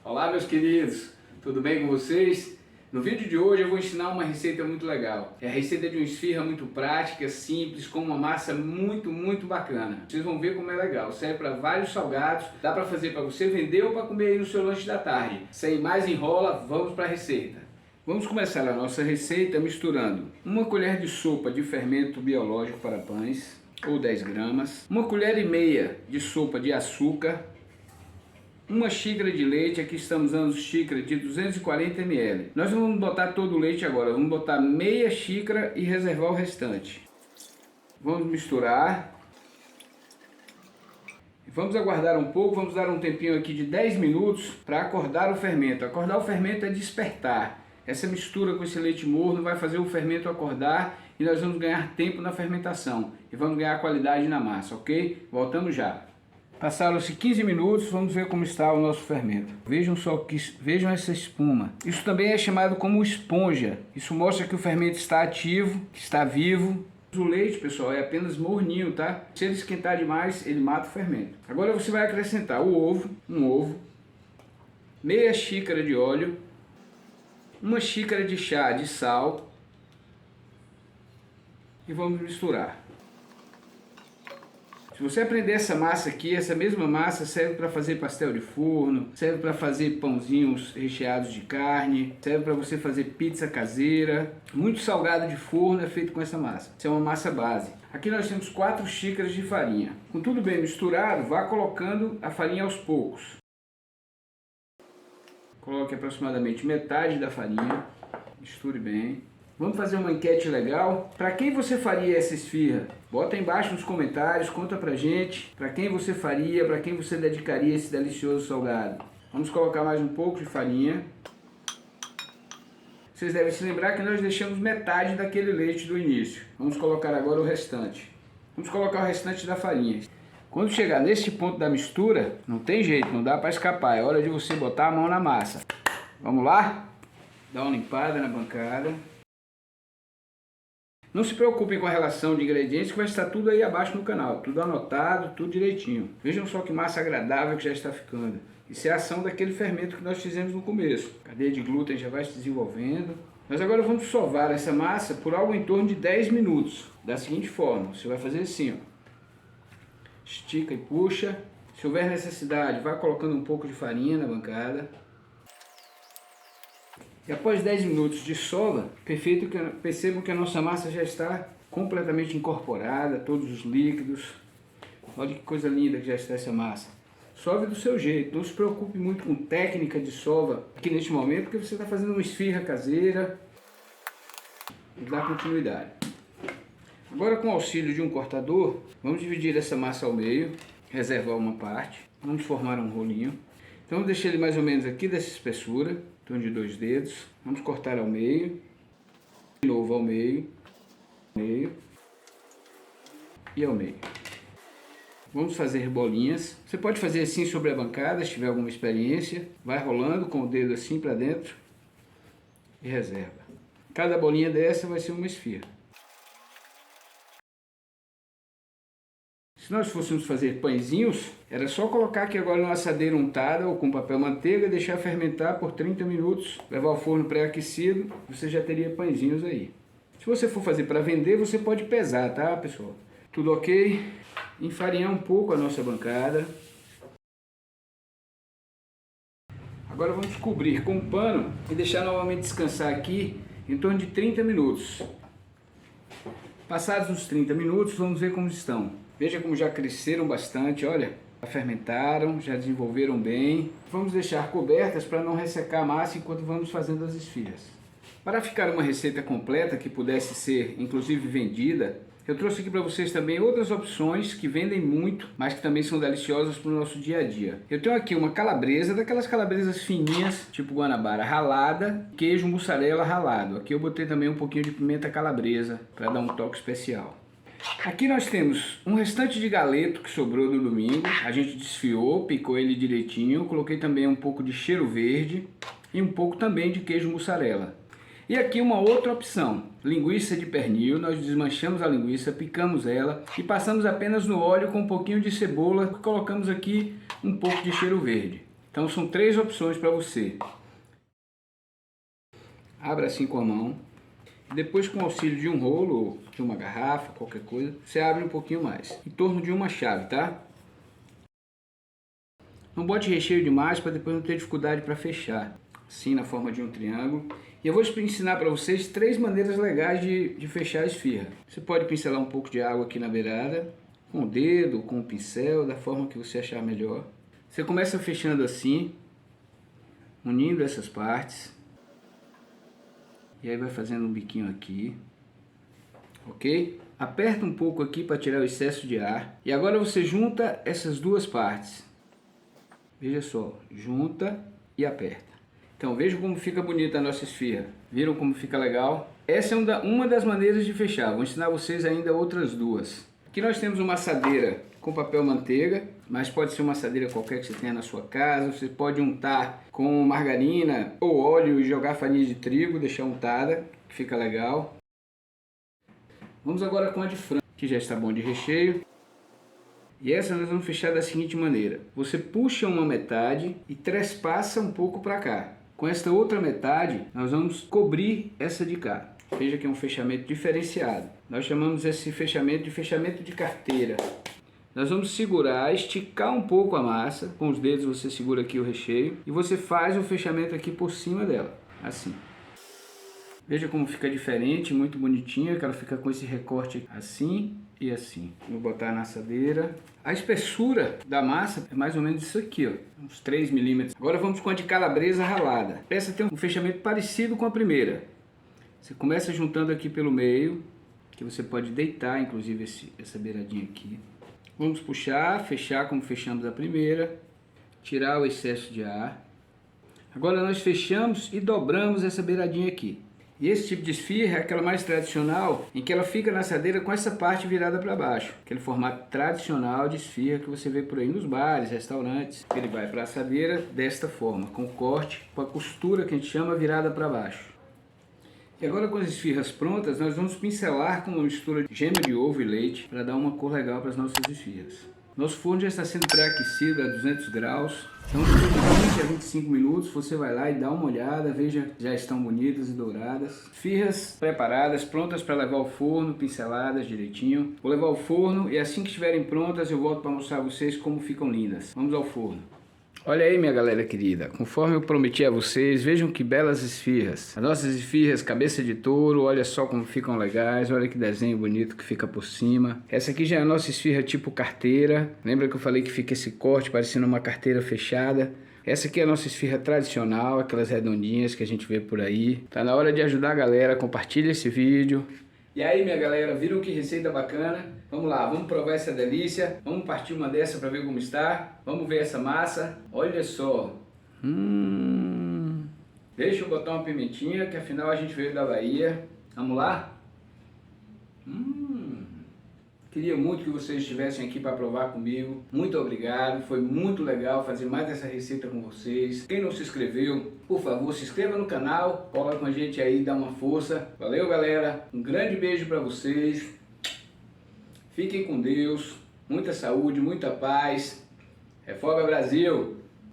Olá meus queridos, tudo bem com vocês? No vídeo de hoje eu vou ensinar uma receita muito legal. É a receita de uma esfirra muito prática, simples, com uma massa muito bacana. Vocês vão ver como é legal, serve para vários salgados, dá para fazer para você vender ou para comer aí no seu lanche da tarde. Sem mais enrola, vamos para a receita. Vamos começar a nossa receita misturando uma colher de sopa de fermento biológico para pães, ou 10 gramas, uma colher e meia de sopa de açúcar, uma xícara de leite, aqui estamos usando xícara de 240 ml. Nós não vamos botar todo o leite agora, vamos botar meia xícara e reservar o restante. Vamos misturar. Vamos aguardar um pouco, vamos dar um tempinho aqui de 10 minutos para acordar o fermento. Acordar o fermento é despertar. Essa mistura com esse leite morno vai fazer o fermento acordar e nós vamos ganhar tempo na fermentação. E vamos ganhar qualidade na massa, ok? Voltamos já. Passaram-se 15 minutos, vamos ver como está o nosso fermento. Vejam essa espuma. Isso também é chamado como esponja. Isso mostra que o fermento está ativo, que está vivo. O leite, pessoal, é apenas morninho, tá? Se ele esquentar demais, ele mata o fermento. Agora você vai acrescentar um ovo, meia xícara de óleo, uma xícara de chá de sal e vamos misturar. Se você aprender essa massa aqui, essa mesma massa serve para fazer pastel de forno, serve para fazer pãozinhos recheados de carne, serve para você fazer pizza caseira. Muito salgado de forno é feito com essa massa. Essa é uma massa base. Aqui nós temos 4 xícaras de farinha. Com tudo bem misturado, vá colocando a farinha aos poucos. Coloque aproximadamente metade da farinha, misture bem. Vamos fazer uma enquete legal. Para quem você faria essa esfirra? Bota aí embaixo nos comentários, conta pra gente. Para quem você faria, para quem você dedicaria esse delicioso salgado. Vamos colocar mais um pouco de farinha. Vocês devem se lembrar que nós deixamos metade daquele leite do início. Vamos colocar agora o restante. Vamos colocar o restante da farinha. Quando chegar nesse ponto da mistura, não tem jeito, não dá para escapar. É hora de você botar a mão na massa. Vamos lá? Dá uma limpada na bancada. Não se preocupem com a relação de ingredientes, que vai estar tudo aí abaixo no canal. Tudo anotado, tudo direitinho. Vejam só que massa agradável que já está ficando. Isso é a ação daquele fermento que nós fizemos no começo. A cadeia de glúten já vai se desenvolvendo. Nós agora vamos sovar essa massa por algo em torno de 10 minutos. Da seguinte forma, você vai fazer assim, ó. Estica e puxa. Se houver necessidade, vai colocando um pouco de farinha na bancada. E após 10 minutos de sova, percebam que a nossa massa já está completamente incorporada, todos os líquidos. Olha que coisa linda que já está essa massa. Sove do seu jeito, não se preocupe muito com técnica de sova aqui neste momento, porque você está fazendo uma esfirra caseira e dá continuidade. Agora, com o auxílio de um cortador, vamos dividir essa massa ao meio, reservar uma parte, vamos formar um rolinho. Então, vamos deixar ele mais ou menos aqui dessa espessura, em torno de 2 dedos. Vamos cortar ao meio, de novo ao meio e ao meio. Vamos fazer bolinhas. Você pode fazer assim sobre a bancada, se tiver alguma experiência. Vai rolando com o dedo assim para dentro e reserva. Cada bolinha dessa vai ser uma esfirra. Se nós fôssemos fazer pãezinhos, era só colocar aqui agora numa assadeira untada ou com papel manteiga, deixar fermentar por 30 minutos, levar ao forno pré-aquecido, você já teria pãezinhos aí. Se você for fazer para vender, você pode pesar, tá, pessoal? Tudo ok? Enfarinhar um pouco a nossa bancada. Agora vamos cobrir com um pano e deixar novamente descansar aqui em torno de 30 minutos. Passados os 30 minutos, vamos ver como estão. Veja como já cresceram bastante, olha, já fermentaram, já desenvolveram bem. Vamos deixar cobertas para não ressecar a massa enquanto vamos fazendo as esfirras. Para ficar uma receita completa que pudesse ser inclusive vendida, eu trouxe aqui para vocês também outras opções que vendem muito, mas que também são deliciosas para o nosso dia a dia. Eu tenho aqui uma calabresa, daquelas calabresas fininhas, tipo Guanabara ralada, queijo mussarela ralado. Aqui eu botei também um pouquinho de pimenta calabresa para dar um toque especial. Aqui nós temos um restante de galeto que sobrou do domingo. A gente desfiou, picou ele direitinho. Coloquei também um pouco de cheiro verde e um pouco também de queijo mussarela. E aqui uma outra opção, linguiça de pernil. Nós desmanchamos a linguiça, picamos ela e passamos apenas no óleo com um pouquinho de cebola. Colocamos aqui um pouco de cheiro verde. Então são 3 opções para você. Abra assim com a mão. Depois, com o auxílio de um rolo, de uma garrafa, qualquer coisa, você abre um pouquinho mais. Em torno de uma chave, tá? Não bote recheio demais para depois não ter dificuldade para fechar. Assim, na forma de um triângulo. E eu vou ensinar para vocês 3 maneiras legais de fechar a esfirra. Você pode pincelar um pouco de água aqui na beirada, com o dedo, com o pincel, da forma que você achar melhor. Você começa fechando assim, unindo essas partes. E aí vai fazendo um biquinho aqui, ok? Aperta um pouco aqui para tirar o excesso de ar. E agora você junta essas 2 partes. Veja só, junta e aperta. Então veja como fica bonita a nossa esfirra. Viram como fica legal? Essa é uma das maneiras de fechar. Vou ensinar vocês ainda outras 2. Aqui nós temos uma assadeira com papel manteiga, mas pode ser uma assadeira qualquer que você tenha na sua casa. Você pode untar com margarina ou óleo e jogar farinha de trigo, deixar untada, que fica legal. Vamos agora com a de frango, que já está bom de recheio. E essa nós vamos fechar da seguinte maneira. Você puxa uma metade e trespassa um pouco para cá. Com esta outra metade, nós vamos cobrir essa de cá. Veja que é um fechamento diferenciado. Nós chamamos esse fechamento de carteira. Nós vamos segurar, esticar um pouco a massa. Com os dedos você segura aqui o recheio. E você faz o fechamento aqui por cima dela. Assim. Veja como fica diferente, muito bonitinha. Que ela fica com esse recorte assim e assim. Vou botar na assadeira. A espessura da massa é mais ou menos isso aqui, ó. Uns 3 milímetros. Agora vamos com a de calabresa ralada. Essa tem um fechamento parecido com a primeira. Você começa juntando aqui pelo meio. Que você pode deitar, inclusive, essa beiradinha aqui. Vamos puxar, fechar como fechamos a primeira, tirar o excesso de ar. Agora nós fechamos e dobramos essa beiradinha aqui. E esse tipo de esfirra é aquela mais tradicional, em que ela fica na assadeira com essa parte virada para baixo. Aquele formato tradicional de esfirra que você vê por aí nos bares, restaurantes. Ele vai para a assadeira desta forma, com corte, com a costura que a gente chama virada para baixo. E agora com as esfirras prontas, nós vamos pincelar com uma mistura de gema de ovo e leite para dar uma cor legal para as nossas esfirras. Nosso forno já está sendo pré-aquecido a 200 graus, então depois de 20 a 25 minutos você vai lá e dá uma olhada, veja, já estão bonitas e douradas. Esfirras preparadas, prontas para levar ao forno, pinceladas direitinho. Vou levar ao forno e assim que estiverem prontas eu volto para mostrar a vocês como ficam lindas. Vamos ao forno. Olha aí, minha galera querida, conforme eu prometi a vocês, vejam que belas esfirras. As nossas esfirras cabeça de touro, olha só como ficam legais, olha que desenho bonito que fica por cima. Essa aqui já é a nossa esfirra tipo carteira, lembra que eu falei que fica esse corte parecendo uma carteira fechada? Essa aqui é a nossa esfirra tradicional, aquelas redondinhas que a gente vê por aí. Tá na hora de ajudar a galera, compartilha esse vídeo. E aí, minha galera, viram que receita bacana? Vamos lá, vamos provar essa delícia. Vamos partir uma dessa para ver como está. Vamos ver essa massa. Olha só. Deixa eu botar uma pimentinha, que afinal a gente veio da Bahia. Vamos lá? Queria muito que vocês estivessem aqui para provar comigo. Muito obrigado, foi muito legal fazer mais essa receita com vocês. Quem não se inscreveu, por favor, se inscreva no canal, cola com a gente aí, dá uma força. Valeu, galera, um grande beijo para vocês. Fiquem com Deus, muita saúde, muita paz. Refoga Brasil!